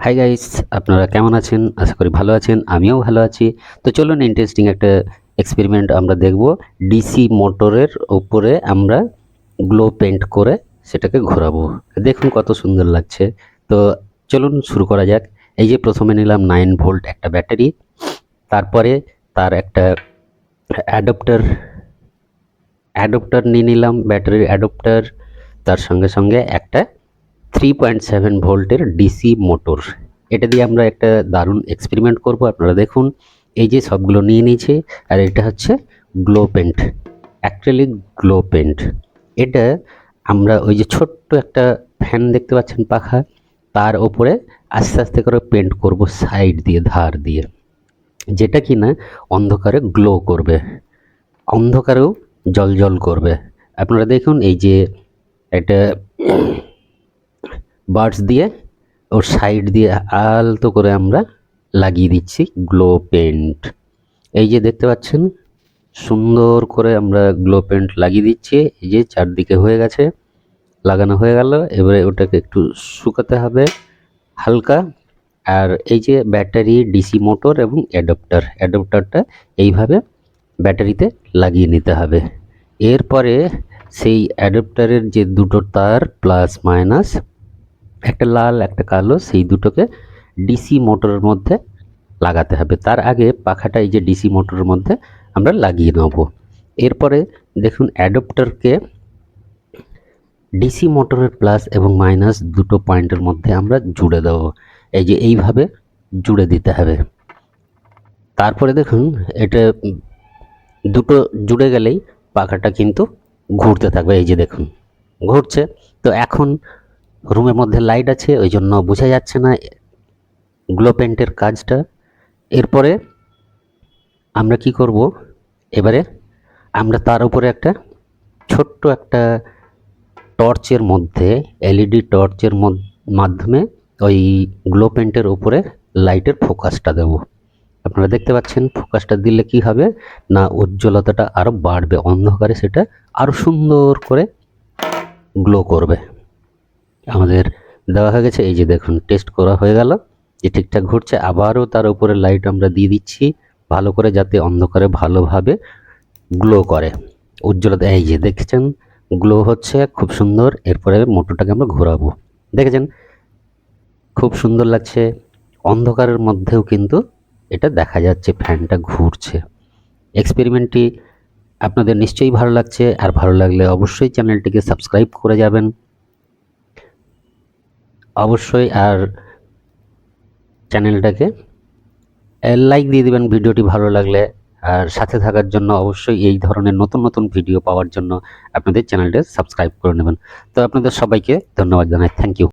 Hi guys, আপনারা কেমন আছেন? আশা করি ভালো আছেন। আমিও ভালো আছি। তো চলুন ইন্টারেস্টিং একটা এক্সপেরিমেন্ট আমরা দেখব। ডিসি মোটরের উপরে আমরা গ্লো পেইন্ট করে সেটাকে ঘোরাবো। দেখুন কত সুন্দর লাগছে। তো চলুন শুরু করা যাক। এই যে প্রথমে নিলাম 9 ভোল্ট একটা ব্যাটারি, তারপরে তার একটা অ্যাডাপ্টার অ্যাডাপ্টার নিয়ে নিলাম, ব্যাটারির অ্যাডাপ্টার, তার সঙ্গে সঙ্গে একটা 3.7 ভোল্টের ডিসি মোটর। এটা দিয়ে আমরা একটা দারুণ এক্সপেরিমেন্ট করব। আপনারা দেখুন, এই যে সবগুলো নিয়ে নিয়েছি, আর এটা হচ্ছে glow paint, acrylic glow paint. এটা আমরা ওই যে ছোট্ট একটা ফ্যান দেখতে পাচ্ছেন, পাখা, তার ওপরে আস্তে আস্তে করে পেন্ট করব সাইড দিয়ে, ধার দিয়ে, যেটা কিনা অন্ধকারে গ্লো করবে, অন্ধকারেও জ্বলজ্বল করবে। আপনারা দেখুন, এই যে একটা বার্ডস দিয়ে ওর সাইড দিয়ে আলতো করে আমরা লাগিয়ে দিচ্ছি গ্লো পেন্ট। এই যে দেখতে পাচ্ছেন, সুন্দর করে আমরা গ্লো পেন্ট লাগিয়ে দিচ্ছি। এই যে চারদিকে হয়ে গেছে, লাগানো হয়ে গেল। এবারে ওটাকে একটু শুকাতে হবে হালকা। আর এই যে ব্যাটারি, ডিসি মোটর এবং অ্যাডাপ্টারটা এইভাবে ব্যাটারিতে লাগিয়ে নিতে হবে। এরপরে সেই অ্যাডাপ্টারের যে দুটো তার প্লাস মাইনাস, একটা লাল একটা কালো, সেই দুটোকে ডিসি মোটরের মধ্যে লাগাতে হবে। তার আগে পাখাটা এই যে ডিসি মোটরের মধ্যে আমরা লাগিয়ে নেব। এরপরে দেখুন, অ্যাডাপ্টারকে ডিসি মোটরের প্লাস এবং মাইনাস দুটো পয়েন্টের মধ্যে আমরা জুড়ে দেব। এই যে এইভাবে জুড়ে দিতে হবে। তারপরে দেখুন, এটা দুটো জুড়ে গেলেই পাখাটা কিন্তু ঘুরতে থাকবে। এই যে দেখুন ঘুরছে। তো এখন রুমের মধ্যে লাইট আছে, ওই জন্য বোঝা যাচ্ছে না গ্লো পেন্টের কাজটা। এরপরে আমরা কি করব, এবারে আমরা তার উপরে একটা ছোট্ট একটা টর্চের মধ্যে, এলইডি টর্চের মাধ্যমে ওই গ্লো পেন্টের উপরে লাইটের ফোকাসটা দেব। আপনারা দেখতে পাচ্ছেন, ফোকাসটা দিলে কি হবে না, উজ্জ্বলতাটা আরও বাড়বে, অন্ধকারে সেটা আরও সুন্দর করে গ্লো করবে। আমাদের দেওয়া হয়ে গেছে। এই যে দেখুন, টেস্ট করা হয়ে গেল যে ঠিকঠাক ঘুরছে। আবারও তার উপরে লাইট আমরা দিয়ে দিচ্ছি ভালো করে, যাতে অন্ধকারে ভালোভাবে গ্লো করে, উজ্জ্বলতা। এই যে দেখছেন গ্লো হচ্ছে খুব সুন্দর। এরপরে মোটরটাকে আমরা ঘোরাবো। দেখেছেন খুব সুন্দর লাগছে, অন্ধকারের মধ্যেও কিন্তু এটা দেখা যাচ্ছে ফ্যানটা ঘুরছে। এক্সপেরিমেন্টটি আপনাদের নিশ্চয়ই ভালো লাগছে, আর ভালো লাগলে অবশ্যই চ্যানেলটিকে সাবস্ক্রাইব করে যাবেন অবশ্যই, আর চ্যানেলটাকে লাইক দিয়ে দিবেন ভিডিওটি ভালো লাগলে। আর সাথে থাকার জন্য অবশ্যই এই ধরনের নতুন নতুন ভিডিও পাওয়ার জন্য আপনাদের চ্যানেলটা সাবস্ক্রাইব করে নেবেন। তো আপনাদের সবাইকে ধন্যবাদ জানাই। Thank you.